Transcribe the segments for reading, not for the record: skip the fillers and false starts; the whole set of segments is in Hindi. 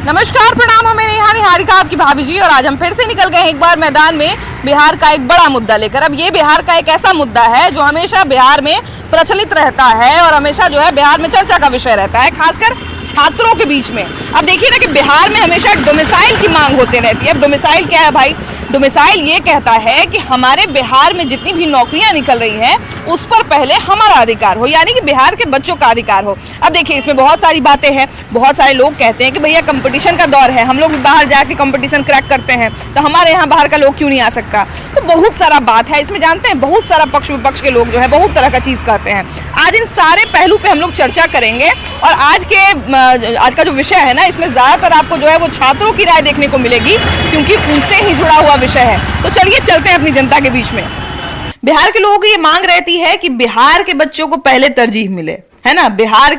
नमस्कार, प्रणाम। हमें नेहा निहारिका, आपकी भाभी जी, और आज हम फिर से निकल गए हैं एक बार मैदान में बिहार का एक बड़ा मुद्दा लेकर। अब ये बिहार का एक ऐसा मुद्दा है जो हमेशा बिहार में प्रचलित रहता है और हमेशा जो है बिहार में चर्चा का विषय रहता है, खासकर छात्रों के बीच में। अब देखिए ना कि बिहार में हमेशा एक डोमिसाइल की मांग होती रहती है। अब डोमिसाइल क्या है भाई? डोमिसाइल ये कहता है कि हमारे बिहार में जितनी भी नौकरियां निकल रही हैं उस पर पहले हमारा अधिकार हो, यानी कि बिहार के बच्चों का अधिकार हो। अब देखिए, इसमें बहुत सारी बातें हैं। बहुत सारे लोग कहते हैं कि भैया कंपटीशन का दौर है, हम लोग बाहर जाके कंपटीशन क्रैक करते हैं, तो हमारे यहाँ बाहर का लोग क्यों नहीं आ सकता? तो बहुत सारा बात है इसमें, जानते हैं, बहुत सारा पक्ष विपक्ष के लोग जो है बहुत तरह का चीज़ कहते हैं। आज इन सारे पहलू पे हम लोग चर्चा करेंगे और आज का जो विषय है ना, इसमें ज़्यादातर आपको जो है वो छात्रों की राय देखने को मिलेगी, क्योंकि उनसे ही जुड़ा हुआ विषय है। तो चलिए चलते हैं अपनी जनता के बीच में। बिहार के लोगों की ये मांग रहती है कि बिहार के बच्चों को पहले तरजीह मिले, है ना। बिहार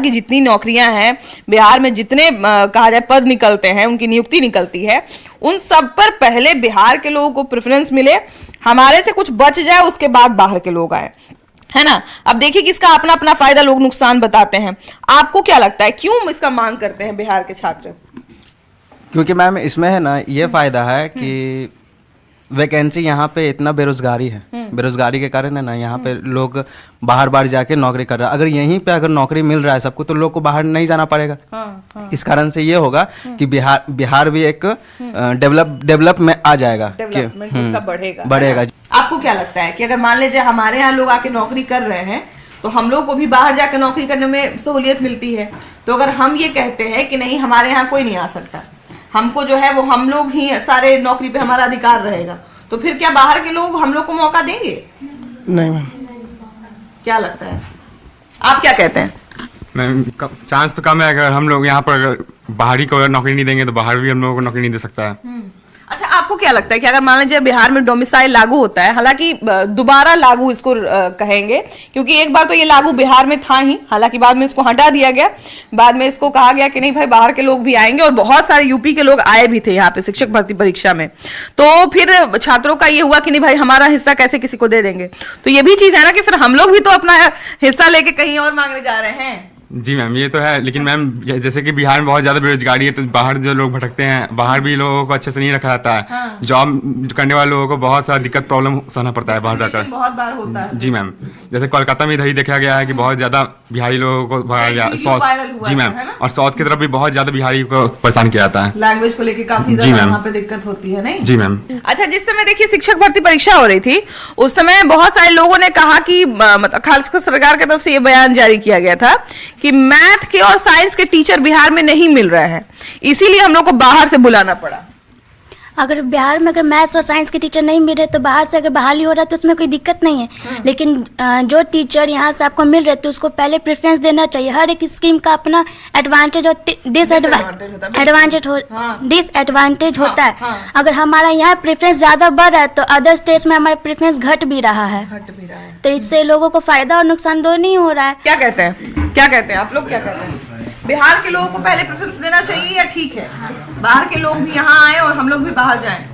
की जितनी नौकरियां हैं, बिहार में जितने कहा जाए पद निकलते हैं, उनकी नियुक्ति निकलती है, उन सब पर पहले बिहार के लोगों को प्रेफरेंस मिले, हमारे से कुछ बच जाए, उसके बाद बाहर के लोग आए, है ना। अब देखिए कि इसका अपना अपना फायदा लोग नुकसान बताते हैं। आपको क्या लगता है क्यों इसका मांग करते हैं बिहार के छात्र? क्योंकि मैम इसमें है ना ये फायदा है कि वैकेंसी यहाँ पे इतना बेरोजगारी है, बेरोजगारी के कारण है ना यहाँ पे लोग बाहर जाके नौकरी कर रहा है। अगर यहीं पे अगर नौकरी मिल रहा है सबको, तो लोग को बाहर नहीं जाना पड़ेगा। इस कारण से ये होगा कि बिहार भी एक डेवलप में आ जाएगा, बढ़ेगा। आपको क्या लगता है कि अगर मान लीजिए हमारे यहाँ लोग आके नौकरी कर रहे हैं तो हम लोग को भी बाहर जाकर नौकरी करने में सहूलियत मिलती है, तो अगर हम ये कहते हैं कि नहीं हमारे यहाँ कोई नहीं आ सकता, हमको जो है वो हम लोग ही सारे नौकरी पे हमारा अधिकार रहेगा, तो फिर क्या बाहर के लोग हम लोग को मौका देंगे? नहीं मैम। क्या लगता है, आप क्या कहते हैं? मैम चांस तो कम है। अगर हम लोग यहाँ पर अगर बाहरी को अगर नौकरी नहीं देंगे तो बाहर भी हम लोगों को नौकरी नहीं दे सकता है। अच्छा, आपको क्या लगता है कि अगर मान लीजिए बिहार में डोमिसाइल लागू होता है, हालांकि दोबारा लागू इसको कहेंगे, क्योंकि एक बार तो ये लागू बिहार में था ही, हालांकि बाद में इसको हटा दिया गया, बाद में इसको कहा गया कि नहीं भाई बाहर के लोग भी आएंगे, और बहुत सारे यूपी के लोग आए भी थे यहाँ पे शिक्षक भर्ती परीक्षा में। तो फिर छात्रों का ये हुआ कि नहीं भाई हमारा हिस्सा कैसे किसी को दे देंगे? तो ये भी चीज है ना कि फिर हम लोग भी तो अपना हिस्सा लेके कहीं और मांगने जा रहे हैं। जी मैम, ये तो है, लेकिन मैम जैसे कि बिहार में बहुत ज्यादा बेरोजगारी है, तो बाहर जो लोग भटकते हैं, बाहर भी लोगों को अच्छे से नहीं रखा जाता है। हाँ। जॉब करने वाले लोगों को बहुत सारा दिक्कत प्रॉब्लम सहना पड़ता है बाहर जाकर, बहुत बार होता है। जी मैम, जैसे कोलकाता में इधर ही देखा गया है कि बहुत ज्यादा बिहारी लोगों को भगाया गया साउथ। जी मैम, और साउथ की तरफ भी बहुत ज्यादा बिहारी को परेशान किया जाता है, लैंग्वेज को लेकर काफी वहाँ पे दिक्कत होती है, नहीं? जी मैम। अच्छा, जिस समय देखिए शिक्षक भर्ती परीक्षा हो रही थी, उस समय बहुत सारे लोगों ने कहा कि मतलब खासकर सरकार की तरफ से ये बयान जारी किया गया था कि मैथ के और साइंस के टीचर बिहार में नहीं मिल रहे हैं, इसीलिए हम लोग को बाहर से बुलाना पड़ा। अगर बिहार में अगर मैथ्स और साइंस के टीचर नहीं मिल रहे तो बाहर से अगर बहाली हो रहा है तो उसमें कोई दिक्कत नहीं है, लेकिन जो टीचर यहाँ से आपको मिल रहे तो उसको पहले प्रेफरेंस देना चाहिए। हर एक स्कीम का अपना एडवांटेज और डिसएडवांटेज होता है। अगर हमारा यहाँ प्रेफरेंस ज्यादा बढ़ रहा है तो अदर स्टेट्स में हमारा प्रेफरेंस घट भी रहा है, तो इससे लोगों को फायदा और नुकसान दोनों ही हो रहा है। क्या कहते हैं आप लोग? क्या कहते हैं, बिहार के लोगों को पहले प्रेफरेंस देना चाहिए या ठीक है बाहर के लोग भी यहाँ आए और हम लोग भी बाहर जाएं?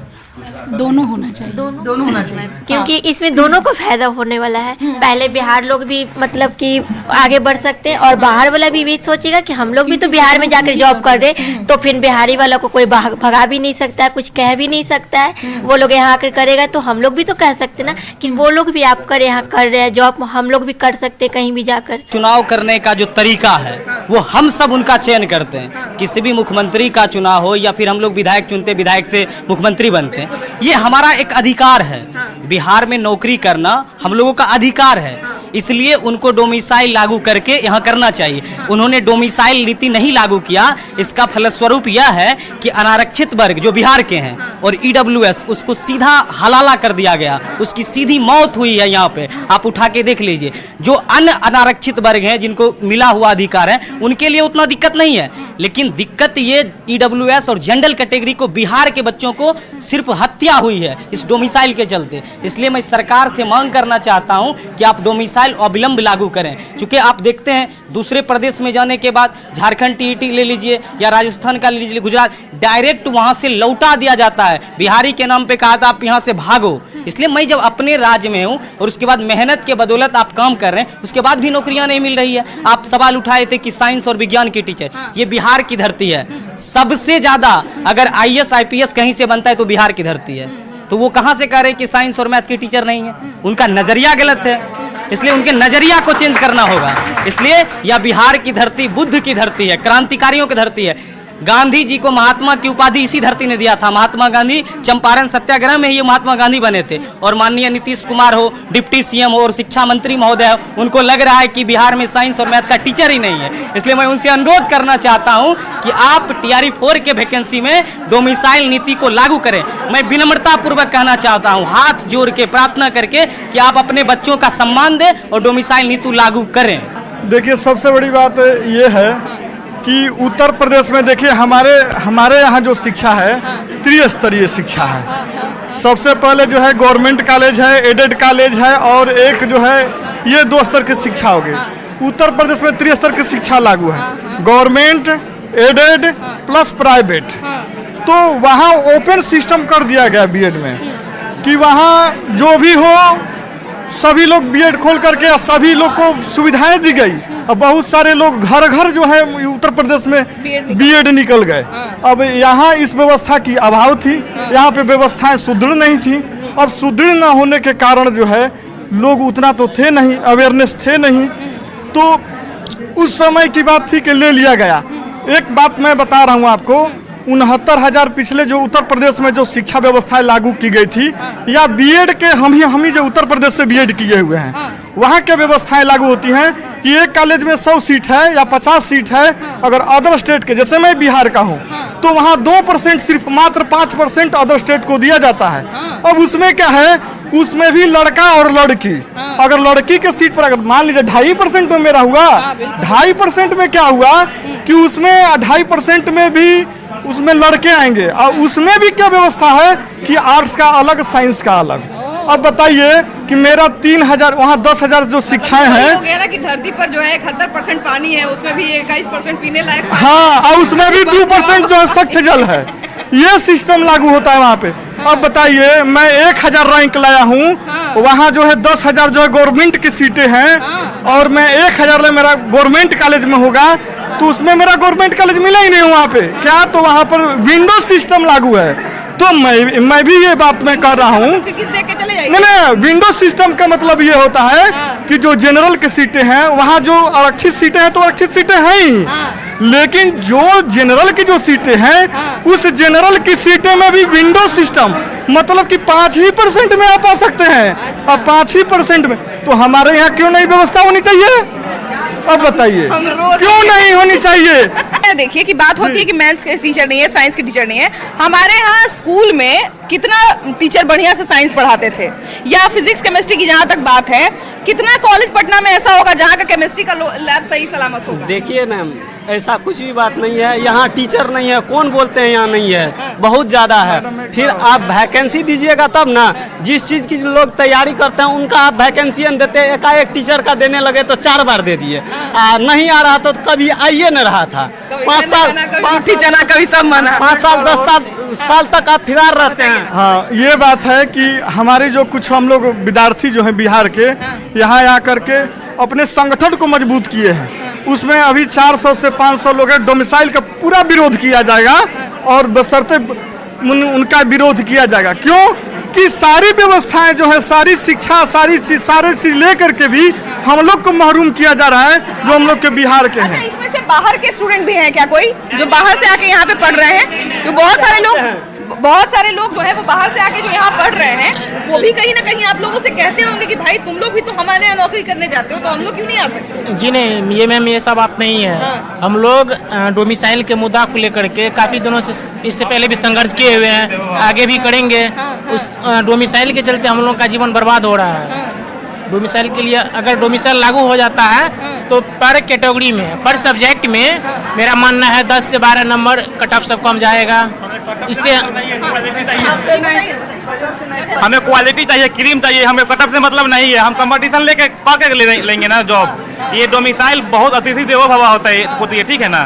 दोनों होना चाहिए, दोनों होना चाहिए, क्योंकि इसमें दोनों को फायदा होने वाला है। पहले बिहार लोग भी मतलब कि आगे बढ़ सकते हैं और बाहर वाला भी सोचेगा कि हम लोग भी तो बिहार में जाकर जॉब कर रहे, तो फिर बिहारी वाला को कोई भगा भी नहीं सकता है, कुछ कह भी नहीं सकता है। वो लोग यहाँ आकर करेगा तो हम लोग भी तो कह सकते ना कि वो लोग भी आप कर यहाँ कर रहे हैं जॉब, हम लोग भी कर सकते हैं कहीं भी जाकर। चुनाव करने का जो तरीका है वो हम सब उनका चयन करते हैं, किसी भी मुख्यमंत्री का चुनाव हो या फिर हम लोग विधायक चुनते, विधायक से मुख्यमंत्री बनते हैं, ये हमारा एक अधिकार है। बिहार में नौकरी करना हम लोगों का अधिकार है, इसलिए उनको डोमिसाइल लागू करके यहाँ करना चाहिए। उन्होंने डोमिसाइल नीति नहीं लागू किया, इसका फलस्वरूप यह है कि अनारक्षित वर्ग जो बिहार के हैं और ईडब्ल्यूएस उसको सीधा हलाला कर दिया गया, उसकी सीधी मौत हुई है। यहाँ पे आप उठा के देख लीजिए, जो अन्य अनारक्षित वर्ग हैं जिनको मिला हुआ अधिकार है उनके लिए उतना दिक्कत नहीं है, लेकिन दिक्कत ये ईडब्ल्यूएस और जनरल कैटेगरी को, बिहार के बच्चों को सिर्फ हत्या हुई है इस डोमिसाइल के चलते। इसलिए मैं सरकार से मांग करना चाहता हूँ कि आप डोमिसाइल डोमिसाइल अविलंब लागू करें। क्योंकि आप देखते हैं दूसरे प्रदेश में जाने के बाद झारखंड टीईटी ले लीजिए या राजस्थान का ले लीजिए, गुजरात, डायरेक्ट वहां से लौटा दिया जाता है। बिहारी के नाम पे कहा था आप यहाँ से भागो। इसलिए मैं जब अपने राज्य में हूँ और उसके बाद मेहनत के बदौलत आप काम कर रहे हैं, उसके बाद भी नौकरियां नहीं मिल रही है। आप सवाल उठाए थे कि साइंस और विज्ञान के टीचर, ये बिहार की धरती है। सबसे ज्यादा अगर IAS IPS कहीं से बनता है तो बिहार की धरती है। तो वो कहां से कह रहे कि साइंस और मैथ के टीचर नहीं है? उनका नजरिया गलत है, इसलिए उनके नजरिया को चेंज करना होगा। इसलिए यह बिहार की धरती बुद्ध की धरती है, क्रांतिकारियों की धरती है। गांधी जी को महात्मा की उपाधि इसी धरती ने दिया था। महात्मा गांधी चंपारण सत्याग्रह में ही महात्मा गांधी बने थे। और माननीय नीतीश कुमार हो, डिप्टी CM हो और शिक्षा मंत्री महोदय हो, उनको लग रहा है कि बिहार में साइंस और मैथ का टीचर ही नहीं है। इसलिए मैं उनसे अनुरोध करना चाहता हूं कि आप TRE 4 के वैकेंसी में डोमिसाइल नीति को लागू करें। मैं विनम्रता पूर्वक कहना चाहता हूं, हाथ जोड़ के प्रार्थना करके, कि आप अपने बच्चों का सम्मान दें और डोमिसाइल नीति लागू करें। देखिए, सबसे बड़ी बात ये है कि उत्तर प्रदेश में देखिए हमारे यहाँ जो शिक्षा है त्रिस्तरीय शिक्षा है। सबसे पहले जो है गवर्नमेंट कॉलेज है, एडेड कॉलेज है और एक जो है ये 2 स्तर की शिक्षा हो गई। उत्तर प्रदेश में त्रिस्तर की शिक्षा लागू है, गवर्नमेंट, एडेड प्लस प्राइवेट। तो वहाँ ओपन सिस्टम कर दिया गया बीएड में कि वहाँ जो भी हो सभी लोग बीएड खोल करके सभी लोग को सुविधाएं दी गई। अब बहुत सारे लोग घर घर जो है उत्तर प्रदेश में बीएड निकल गए। अब यहाँ इस व्यवस्था की अभाव थी, यहाँ पे व्यवस्थाएं सुदृढ़ नहीं थी। अब सुदृढ़ न होने के कारण जो है लोग उतना तो थे नहीं, अवेयरनेस थे नहीं, तो उस समय की बात थी कि ले लिया गया। एक बात मैं बता रहा हूँ आपको, 69,000 पिछले जो उत्तर प्रदेश में जो शिक्षा व्यवस्था लागू की गई थी, या बीएड के हम ही जो उत्तर प्रदेश से बीएड किए हुए हैं, वहाँ के व्यवस्थाएं लागू होती हैं कि एक कॉलेज में 100 सीट है या 50 सीट है। अगर अदर स्टेट के, जैसे मैं बिहार का हूँ, तो वहाँ 2% सिर्फ मात्र 5% अदर स्टेट को दिया जाता है। अब उसमें क्या है, उसमें भी लड़का और लड़की, अगर लड़की के सीट पर अगर मान लीजिए 2.5% में मेरा हुआ, 2.5% में क्या हुआ कि उसमें 2.5% में भी उसमें लड़के आएंगे। और उसमें भी क्या व्यवस्था है कि आर्ट्स का अलग, साइंस का अलग। अब बताइए कि मेरा 3,000, वहाँ 10,000 जो शिक्षाएं हैं, हो गया ना कि धरती पर जो है 71% पानी है, उसमें भी 21% पीने लायक। हाँ, और उसमें भी 2% जो है स्वच्छ जल है। ये सिस्टम लागू होता है वहाँ पे। अब बताइए, मैं 1,000 रैंक लाया हूँ, वहाँ जो है 10,000 जो है गवर्नमेंट की सीटें हैं, और मैं 1,000 मेरा गवर्नमेंट कॉलेज में होगा, तो उसमें मेरा गवर्नमेंट कॉलेज मिला ही नहीं वहाँ पे। क्या, तो वहाँ पर विंडो सिस्टम लागू है। तो मैं भी ये बात मैं कर रहा हूँ, नहीं, विंडो सिस्टम का मतलब ये होता है कि जो जनरल की सीटें हैं, वहाँ जो आरक्षित सीटें हैं तो आरक्षित सीटें हैं ही, लेकिन जो जनरल की जो सीटें हैं, उस जनरल की सीटें में भी विंडो सिस्टम, मतलब कि 5% में आप आ सकते हैं। अब 5% में तो हमारे यहाँ क्यों नहीं व्यवस्था होनी चाहिए? अब बताइए क्यों नहीं होनी चाहिए? देखिए कि बात होती है कि मैथ्स के टीचर नहीं है, साइंस के टीचर नहीं है। हमारे यहाँ स्कूल में कितना टीचर बढ़िया से साइंस पढ़ाते थे, या फिजिक्स केमिस्ट्री की जहाँ तक बात है, कितना कॉलेज पटना में ऐसा होगा जहाँ का केमिस्ट्री का लैब सही सलामत होगा? देखिए मैम, ऐसा कुछ भी बात नहीं है। यहाँ टीचर नहीं है, कौन बोलते हैं यहाँ नहीं है? बहुत ज़्यादा है। फिर आप वैकेंसी दीजिएगा तब ना। जिस चीज़ की लोग तैयारी करते हैं उनका आप वैकेंसी देते हैं, एकाएक टीचर का देने लगे तो 4 बार दे दिए। नहीं आ रहा तो कभी आइए न रहा था। 5 साल, कभी सब मना, 5 साल 10 साल तक आप फिरार रहते हैं। हाँ, ये बात है कि हमारे जो कुछ हम लोग विद्यार्थी जो हैं बिहार के, यहाँ आकर के अपने संगठन को मजबूत किए हैं। उसमें अभी 400 से 500 लोग हैं। डोमिसाइल का पूरा विरोध किया जाएगा और बशर्ते उनका विरोध किया जाएगा। क्यों कि सारी व्यवस्थाएं जो है, सारी शिक्षा, सारी चीज लेकर के भी हम लोग को महरूम किया जा रहा है, जो हम लोग के बिहार के हैं। इसमें से बाहर के स्टूडेंट भी हैं क्या कोई, जो बाहर से आके यहाँ पे पढ़ रहे हैं? तो बहुत सारे लोग जो है वो बाहर से आके जो यहाँ पढ़ रहे हैं, वो भी कहीं ना कहीं आप लोगों से कहते होंगे कि भाई तुम लोग भी तो हमारे यहाँ नौकरी करने जाते हो, तो हम लोग क्यों नहीं आ सकते? जी नहीं, ये मैम ये सब बात नहीं है। हम लोग डोमिसाइल के मुद्दा को लेकर के काफी दिनों से, इससे पहले भी संघर्ष किए हुए हैं, आगे भी करेंगे। उस डोमिसाइल के चलते हम लोग का जीवन बर्बाद हो रहा है। डोमिसाइल के लिए अगर डोमिसाइल लागू हो जाता है तो पर कैटेगरी में, पर सब्जेक्ट में मेरा मानना है 10 से 12 नंबर कट ऑफ सब कम जाएगा। इससे हमें क्वालिटी चाहिए, क्रीम चाहिए, हमें कटअप से मतलब नहीं है। हम कंपटीशन लेके पाके लेंगे ना जॉब। ये डोमिसाइल बहुत अतिथि देवो भव होती है, ठीक है ना,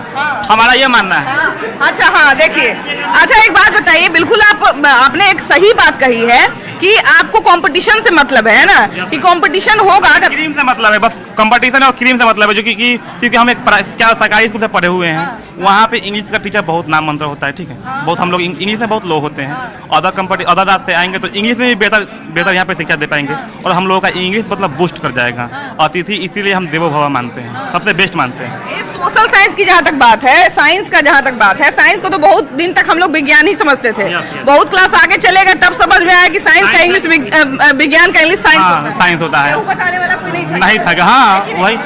हमारा ये मानना है। अच्छा हाँ देखिए, अच्छा एक बात बताइए, बिल्कुल आपने एक सही बात कही है कि आपको कंपटीशन से मतलब है ना, कि कंपटीशन होगा। क्रीम से मतलब है, बस कंपटीशन और क्रीम से मतलब है, जो क्योंकि हम एक क्या सरकारी स्कूल से पढ़े हुए हैं, वहाँ पे इंग्लिश का टीचर बहुत नाम मंत्र होता है, ठीक है, बहुत हम लोग इंग्लिश में बहुत लो होते हैं। अदर राज्य से आएंगे तो इंग्लिश में भी बेहतर यहाँ पे शिक्षा दे पाएंगे, और हम लोगों का इंग्लिश मतलब बूस्ट कर जाएगा। अतिथि इसीलिए हम देवो भव मानते हैं, सबसे बेस्ट मानते हैं। सोशल साइंस की जहाँ तक बात है, साइंस का जहाँ तक बात है, साइंस को तो बहुत दिन तक हम लोग विज्ञान ही समझते थे। बहुत क्लास आगे चले गए तब समझ में आया कि साइंस का इंग्लिश विज्ञान का इंग्लिश साइंस होता है। बताने वाला कोई नहीं था। हाँ वही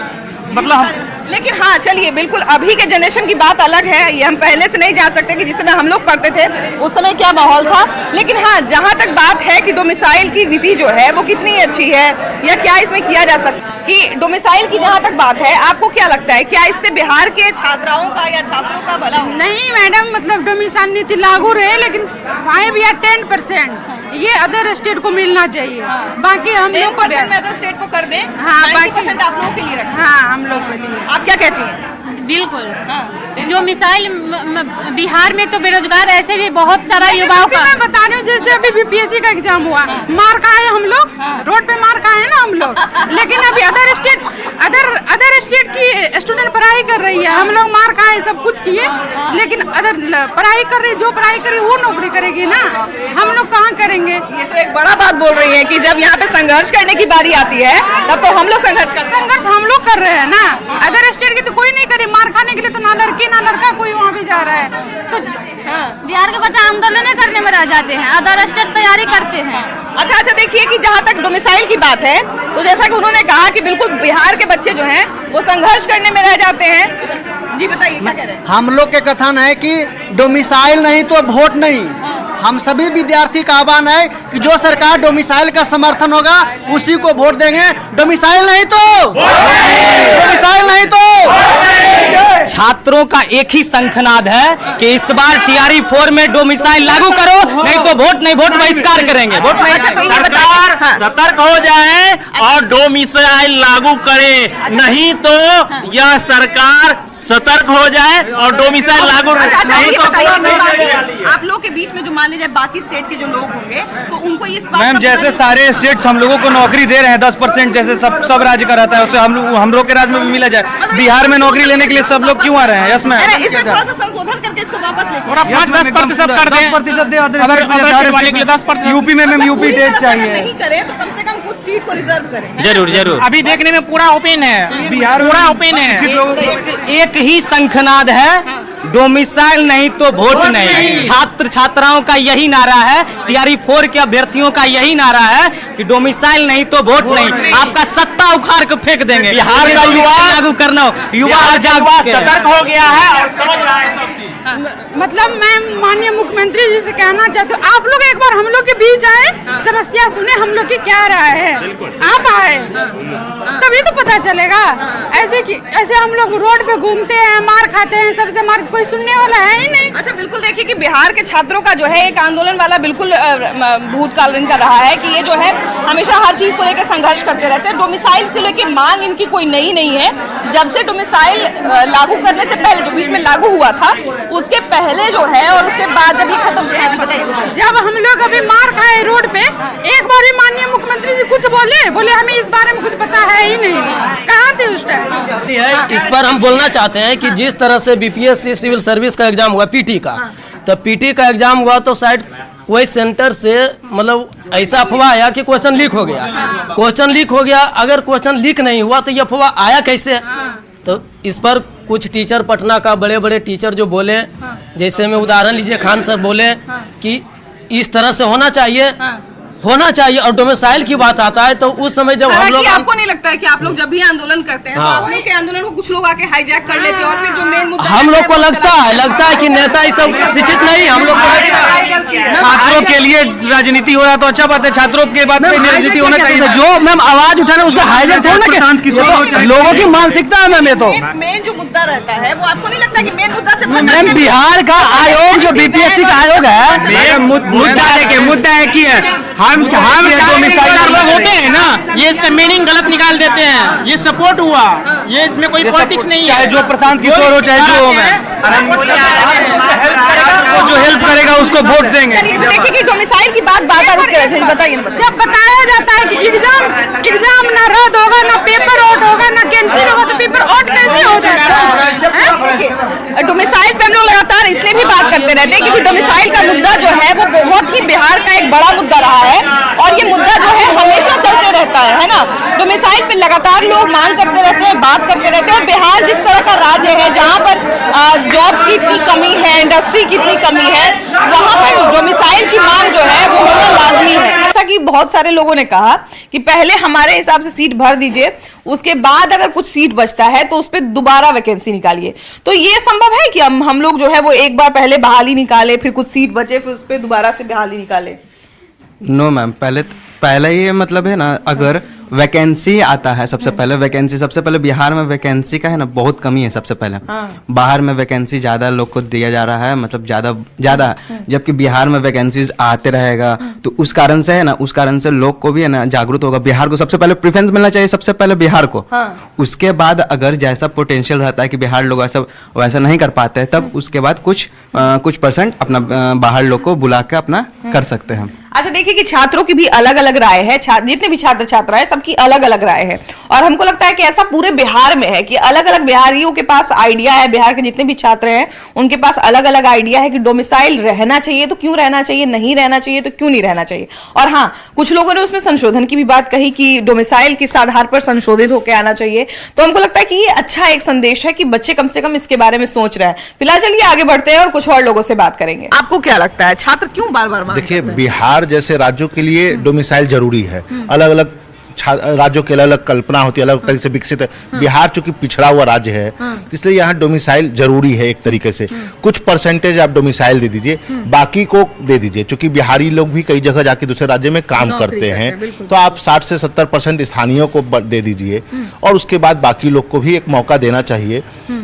मतलब लेकिन हाँ चलिए, बिल्कुल अभी के जनरेशन की बात अलग है, ये हम पहले से नहीं जान सकते कि जिस समय हम लोग पढ़ते थे उस समय क्या माहौल था। लेकिन हाँ, जहाँ तक बात है कि डोमिसाइल की नीति जो है वो कितनी अच्छी है या क्या इसमें किया जा सकता, कि डोमिसाइल की जहाँ तक बात है, आपको क्या लगता है, क्या इससे बिहार के छात्राओं का या छात्रों का भला हो? नहीं मैडम, मतलब डोमिसाइल नीति लागू रहे, लेकिन आए भी 10% ये अदर स्टेट को मिलना चाहिए। बाकी हम लोग को अदर स्टेट को कर दें। हाँ, बाकी आप लोगों के लिए रखें। हाँ, हम लोग के लिए। आप क्या कहती हैं? बिल्कुल, जो मिसाइल बिहार में तो बेरोजगार ऐसे भी बहुत सारा युवाओं का। मैं बता रही हूँ, जैसे अभी बीपीएससी का एग्जाम हुआ, मार का है हम लोग, रोड पे मार का है ना हम लोग, लेकिन अभी अदर स्टेट की स्टूडेंट पढ़ाई कर रही है, हम लोग मार का है सब कुछ किए, लेकिन अदर पढ़ाई कर रही, जो पढ़ाई कर रही वो नौकरी करेगी ना, हम लोग कहाँ करेंगे? ये तो एक बड़ा बात बोल रही है कि जब यहाँ पे संघर्ष करने की बारी आती है तब तो हम लोग संघर्ष हम लोग कर रहे हैं ना, अदर स्टेट की तो कोई नहीं करे। मार खाने के लिए तो ना लड़की ना लड़का कोई वहाँ भी जा रहा है, तो बिहार के बच्चे आंदोलन करने में रह जाते हैं, अदर स्टेट तैयारी करते हैं। अच्छा देखिए कि जहाँ तक डोमिसाइल की बात है, तो जैसा कि उन्होंने कहा कि बिल्कुल बिहार के बच्चे जो हैं वो संघर्ष करने में रह जाते हैं। जी बताइए क्या कह रहे हैं? हम लोग के कथन है कि डोमिसाइल नहीं तो वोट नहीं। हम सभी विद्यार्थी का आह्वान है कि जो सरकार डोमिसाइल का समर्थन होगा उसी को वोट देंगे। डोमिसाइल नहीं तो छात्रों का एक ही शंखनाद है कि इस बार टीआरई 4 में डोमिसाइल लागू करो, नहीं तो वोट नहीं, वोट बहिष्कार करेंगे। वोट सरकार सतर्क हो जाए और डोमिसाइल लागू करे, नहीं तो यह सरकार सतर्क हो जाए और डोमिसाइल लागू नहीं तो। आप लोग के बीच में जो मान लीजिए बाकी स्टेट के जो लोग होंगे तो उनको इस बात मैम, जैसे सारे स्टेट्स हम लोगों को नौकरी दे रहे हैं 10%, जैसे सब राज्य का रहता है, उससे हम लोग के राज्य में भी मिला जाए। बिहार में नौकरी लेने के लिए सब लोग क्यों आ रहे हैं? यस मैम, इसमें थोड़ा सा संशोधन करके इसको वापस लेके और आप 5-10% कर दें, 10% यूपी में मैम यूपी टेट चाहिए। नहीं करें तो कम से कम खुद सीट को रिजर्व करें। जरूर। अभी देखने में पूरा ओपन है, बिहार पूरा ओपन है। एक ही शंखनाद है, डोमिसाइल नहीं तो वोट नहीं। छात्र छात्राओं का यही नारा है, टीआरई 4 के अभ्यर्थियों का यही नारा है कि डोमिसाइल नहीं तो वोट नहीं। आपका सत्ता उखाड़ के फेंक देंगे। बिहार का युवा लागू करना, युवा सतर्क हो गया है और समझ रहा है सब चीज। मतलब मैं माननीय मुख्यमंत्री जी से कहना चाहती हूँ, आप लोग एक बार हम लोग के बीच आए, समस्या सुने हम लोग की क्या राय है, आप आए तभी तो पता चलेगा। ऐसे हम लोग रोड पे घूमते हैं, मार खाते हैं, सबसे मार, कोई सुनने वाला है ही नहीं। अच्छा बिल्कुल, देखिए कि बिहार के छात्रों का जो है एक आंदोलन वाला बिल्कुल भूतकाल इनका रहा है कि ये जो है हमेशा हर चीज को लेकर संघर्ष करते रहते हैं। डोमिसाइल को लेकर मांग इनकी कोई नई नहीं है। जब से डोमिसाइल लागू करने से पहले, जो बीच में लागू हुआ था, उसके पहले जो है और उसके बाद जब ये खत्म किया है, बताइए। जब हम लोग अभी मार खाए रोड पे, एक बार भी माननीय मुख्यमंत्री जी कुछ बोले हमें इस बारे में कुछ पता है ही नहीं, कहाँ थे उस टाइम? इस पर हम बोलना चाहते हैं कि जिस तरह से बीपीएससी सिविल सर्विस का एग्जाम हुआ, पीटी का, तो पीटी का एग्जाम हुआ तो शायद कोई सेंटर से मतलब ऐसा अफवाह आया कि क्वेश्चन लीक हो गया। क्वेश्चन लीक हो गया, अगर क्वेश्चन लीक नहीं हुआ तो ये अफवाह आया कैसे? तो इस पर कुछ टीचर पटना का बड़े टीचर जो बोले, जैसे में उदाहरण लीजिए, खान सर बोले कि इस तरह से होना चाहिए। और डोमिसाइल की बात आता है तो उस समय जब हम लोग, आपको नहीं लगता है कि आप लोग जब भी आंदोलन करते हैं तो आप लोग के आंदोलन को कुछ लोग आके हाईजैक कर लेते हैं और फिर जो मेन मुद्दा हम लोग को लगता है कि नेता ये सब शिक्षित नहीं, हम लोग को लगता है छात्रों के लिए राजनीति हो रहा है तो अच्छा बात है, छात्रों के बात पे राजनीति होना चाहिए। जो मैम आवाज उठाना उसका हाईलाइट थोड़ा ना, लोगों की मानसिकता है मैम। ये तो मेन जो मुद्दा रहता है वो आपको नहीं लगता कि मेन मुद्दा से मैम बिहार का आयोग जो बीपीएससी का आयोग है, मुद्दा देखिए, मुद्दा है कि हम लोग होते हैं ना, ये इसका मीनिंग गलत निकाल देते हैं। ये सपोर्ट हुआ, ये इसमें कोई पॉलिटिक्स नहीं है। चाहे जो प्रशांत किशोर हो चाहे जो हो, जो हेल्प करेगा उसको वोट देंगे। देखिए कि डोमिसाइल की बात बार-बार उठ के रहती है, बताइए। जब बताया जाता है कि एग्जाम ना रद्द होगा, ना पेपर आउट होगा, ना कैंसिल होगा, तो पेपर आउट कैसे हो जाता है? डोमिसाइल पे हम लोग लगातार इसलिए भी बात करते रहते हैं क्योंकि डोमिसाइल का मुद्दा जो है वो बहुत ही बिहार का एक बड़ा मुद्दा रहा है और ये मुद्दा जो है हमेशा चलते रहता है ना। डोमिसाइल पे लगातार लोग मांग करते रहते हैं, बात करते रहते हैं और बिहार जिस तरह का राज्य है जहाँ पर जॉब्स की इतनी कमी है, इंडस्ट्री की इतनी कमी है, वहाँ पर डोमिसाइल की मांग जो है वो होना लाजमी है। जैसा कि बहुत सारे लोगों ने कहा कि पहले हमारे हिसाब से सीट भर दीजिए, उसके बाद अगर कुछ सीट बचता है तो उस पर दोबारा वैकेंसी निकालिए। तो ये संभव है कि हम लोग जो है वो एक बार पहले बहाली निकाले, फिर कुछ सीट बचे, फिर उस पर दोबारा से बहाली निकाले? नो मैम, पहले ये मतलब है ना, अगर वैकेंसी आता है सबसे पहले बिहार में वैकेंसी का है ना बहुत कमी है। सबसे पहले बाहर में वैकेंसी ज्यादा लोग को दिया जा रहा है, मतलब ज्यादा जबकि बिहार में वैकेंसीज आते रहेगा तो उस कारण से है ना, उस कारण से लोग को भी है ना जागरूक होगा। बिहार को सबसे पहले प्रेफरेंस मिलना चाहिए, सबसे पहले बिहार को। उसके बाद अगर जैसा पोटेंशियल रहता है कि बिहार लोग वैसा नहीं कर पाते हैं, तब उसके बाद कुछ परसेंट अपना बाहर लोग को बुला के अपना कर सकते हैं। अच्छा, देखिए कि छात्रों की भी अलग अलग राय है, जितने भी छात्र छात्राएं सबकी अलग अलग राय है और हमको लगता है कि ऐसा पूरे बिहार में है कि अलग अलग बिहारियों के पास आइडिया है। बिहार के जितने भी छात्र हैं उनके पास अलग अलग आइडिया है कि डोमिसाइल रहना चाहिए तो क्यों रहना चाहिए, नहीं रहना चाहिए तो क्यों नहीं रहना चाहिए। और हाँ, कुछ लोगों ने उसमें संशोधन की भी बात कही कि डोमिसाइल किस आधार पर संशोधित होकर आना चाहिए। तो हमको लगता है कि ये अच्छा एक संदेश है कि बच्चे कम से कम इसके बारे में सोच रहे हैं। फिलहाल चलिए आगे बढ़ते हैं और कुछ और लोगों से बात करेंगे। आपको क्या लगता है छात्र क्यों बार बार? देखिए, बिहार जैसे राज्यों के लिए डोमिसाइल जरूरी है। अलग अलग राज्यों की अलग अलग कल्पना होती है, अलग तरीके से विकसित है। बिहार चूंकि पिछड़ा हुआ राज्य है इसलिए यहाँ डोमिसाइल जरूरी है। एक तरीके से कुछ परसेंटेज आप डोमिसाइल दे दीजिए, बाकी को दे दीजिए। चूंकि बिहारी लोग भी कई जगह जाके दूसरे राज्य में काम करते हैं, तो आप 60 से 70% स्थानीयों को दे दीजिए और उसके बाद बाकी लोग को भी एक मौका देना चाहिए।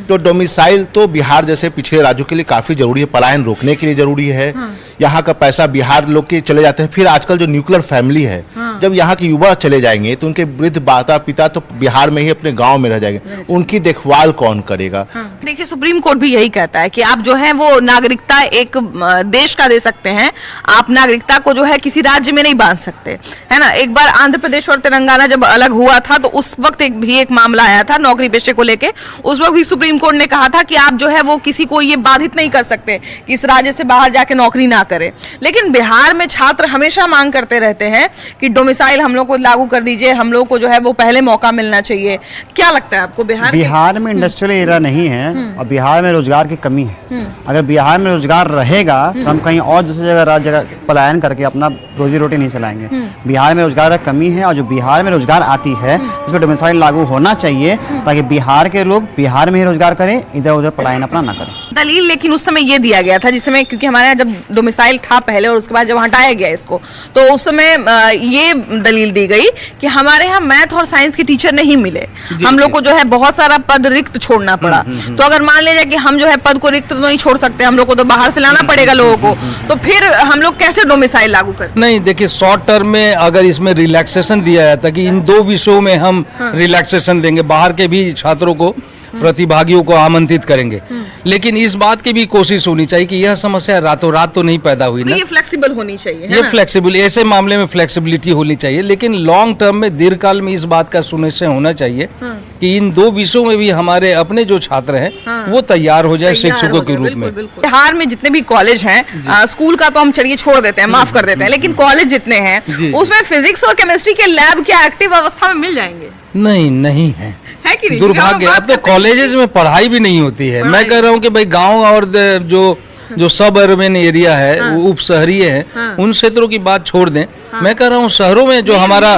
तो डोमिसाइल तो बिहार जैसे पिछड़े राज्यों के लिए काफी जरूरी है, पलायन रोकने के लिए जरूरी है। यहाँ का पैसा बिहार लोग के चले जाते हैं। फिर आजकल जो न्यूक्लियर फैमिली है, जब यहाँ के युवा चले जाएंगे तो उनके वृद्ध माता पिता तो बिहार में ही अपने गांव में रह जाएंगे, उनकी देखभाल कौन करेगा? देखिए, सुप्रीम कोर्ट भी यही कहता है कि आप जो है वो नागरिकता एक देश का दे सकते हैं, आप नागरिकता को जो है किसी राज्य में नहीं बांध सकते, है ना। एक बार आंध्र प्रदेश और तेलंगाना जब अलग हुआ था तो उस वक्त एक मामला आया था नौकरी पेशे को लेके। उस वक्त भी सुप्रीम कोर्ट ने कहा था कि आप जो है वो किसी को ये बाधित नहीं कर सकते कि इस राज्य से बाहर जाके नौकरी ना करे। लेकिन बिहार में छात्र हमेशा मांग करते रहते हैं कि डोमिसाइल हम लोग को लागू कर दीजिए, हम लोग को जो है वो पहले मौका मिलना चाहिए। क्या लगता है आपको? बिहार में इंडस्ट्रियल एरिया नहीं है और बिहार में रोजगार की कमी है। अगर बिहार में रोजगार रहेगा तो हम कहीं और दूसरी जगह राज्य पलायन करके अपना रोजी रोटी नहीं चलाएंगे। बिहार में रोजगार की कमी है और जो बिहार में रोजगार आती है उसको डोमिसाइल लागू होना चाहिए ताकि बिहार के लोग बिहार में ही रोजगार करें, इधर उधर पलायन अपना ना करें। दलील लेकिन उस समय ये दिया गया था जिस समय, क्योंकि हमारे यहाँ जब डोमिसाइल था पहले और उसके बाद जब हटाया गया इसको, तो उस समय ये दलील दी गई कि हमारे यहाँ मैथ और साइंस के टीचर नहीं मिले, हम लोग को जो है बहुत सारा पद रिक्त छोड़ना पड़ा। तो अगर मान लीजिए कि हम जो है पद को रिक्त तो नहीं छोड़ सकते, हम लोग को तो बाहर से लाना पड़ेगा लोगों को, तो फिर हम लोग कैसे डोमिसाइल लागू करें? नहीं, देखिए, शॉर्ट टर्म में अगर इसमें रिलैक्सेशन दिया जाता कि इन 2 विषयों में हम रिलैक्सेशन देंगे, बाहर के भी छात्रों को, प्रतिभागियों को आमंत्रित करेंगे, लेकिन इस बात की भी कोशिश होनी चाहिए कि यह समस्या रातों रात तो नहीं पैदा हुई ना, ये फ्लेक्सिबल होनी चाहिए, ये फ्लेक्सिबल, ऐसे मामले में फ्लेक्सिबिलिटी होनी चाहिए। लेकिन लॉन्ग टर्म में, दीर्घकाल में इस बात का सुनिश्चय होना चाहिए कि इन 2 विषयों में भी हमारे अपने जो छात्र हैं वो तैयार हो जाए शिक्षकों के रूप में। बिहार में जितने भी कॉलेज हैं, स्कूल का तो हम चलिए छोड़ देते हैं, माफ कर देते हैं, लेकिन कॉलेज जितने हैं उसमें फिजिक्स और केमिस्ट्री के लैब क्या एक्टिव अवस्था में मिल जाएंगे? नहीं है कि नहीं? दुर्भाग्य। अब तो कॉलेजेस में पढ़ाई भी नहीं होती है। मैं कह रहा हूँ कि भाई गांव और जो सब अर्बन एरिया है, उप शहरीय है, उन क्षेत्रों की बात छोड़ दें, मैं कह रहा हूँ शहरों में जो हमारा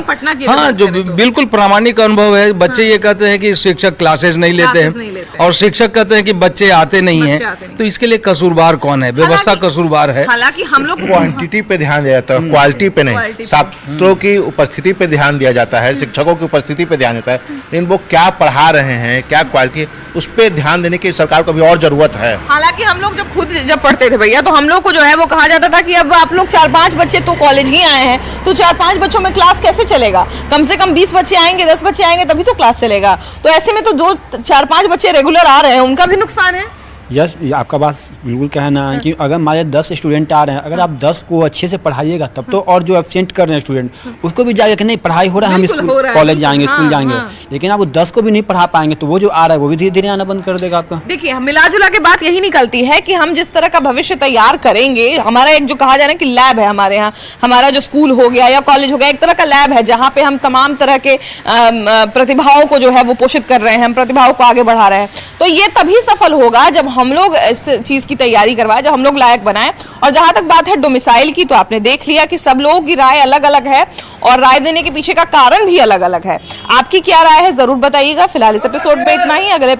हाँ जो बिल्कुल प्रामाणिक अनुभव है, बच्चे ये कहते हैं कि शिक्षक क्लासेस नहीं लेते हैं और शिक्षक कहते हैं कि बच्चे आते नहीं हैं। तो इसके लिए कसूरवार कौन है? व्यवस्था कसूरवार है। हालांकि हम लोग क्वांटिटी पे ध्यान दिया जाता है, क्वालिटी पे नहीं। छात्रों की उपस्थिति पे ध्यान दिया जाता है, शिक्षकों की उपस्थिति पे ध्यान देता है, लेकिन वो क्या पढ़ा रहे हैं, क्या क्वालिटी, उस पे ध्यान देने की सरकार को भी और जरूरत है। हालांकि हम लोग जब पढ़ते थे भैया, तो हम लोग को जो है वो कहा जाता था कि अब आप लोग 4-5 बच्चे तो कॉलेज ही आए हैं, तो 4-5 बच्चों में क्लास कैसे चलेगा? कम से कम 20 बच्चे आएंगे, 10 बच्चे आएंगे, तभी तो क्लास चलेगा। तो ऐसे में तो जो 4-5 बच्चे रेगुलर आ रहे हैं उनका भी नुकसान है। यस, आपका बात बिल्कुल कहना है कि अगर हमारे 10 स्टूडेंट आ रहे हैं, अगर आप 10 को अच्छे से पढ़ाइएगा तब तो, और जो एब्सेंट कर रहे हैं स्टूडेंट उसको भी जाएगा कि नहीं पढ़ाई हो रहा है, हम स्कूल कॉलेज जाएंगे, स्कूल जाएंगे। लेकिन आप वो 10 को भी नहीं पढ़ा पाएंगे तो वो जो आ रहा है वो भी धीरे धीरे आना बंद कर देगा आपका। देखिए, मिला जुला के बात यही निकलती है कि हम जिस तरह का भविष्य तैयार करेंगे, हमारा एक जो कहा जा रहा है कि लैब है हमारे यहाँ, हमारा जो स्कूल हो गया या कॉलेज हो गया, एक तरह का लैब है जहाँ पे हम तमाम तरह के प्रतिभाओं को जो है वो पोषित कर रहे हैं, हम प्रतिभाओं को आगे बढ़ा रहे हैं। तो ये तभी सफल होगा जब हम लोग इस चीज की तैयारी करवाए, जब हम लोग लायक बनाए। और जहां तक बात है डोमिसाइल की, तो आपने देख लिया कि सब लोगों की राय अलग अलग है और राय देने के पीछे का कारण भी अलग अलग है। आपकी क्या राय है जरूर बताइएगा। फिलहाल इस एपिसोड में इतना ही। अगले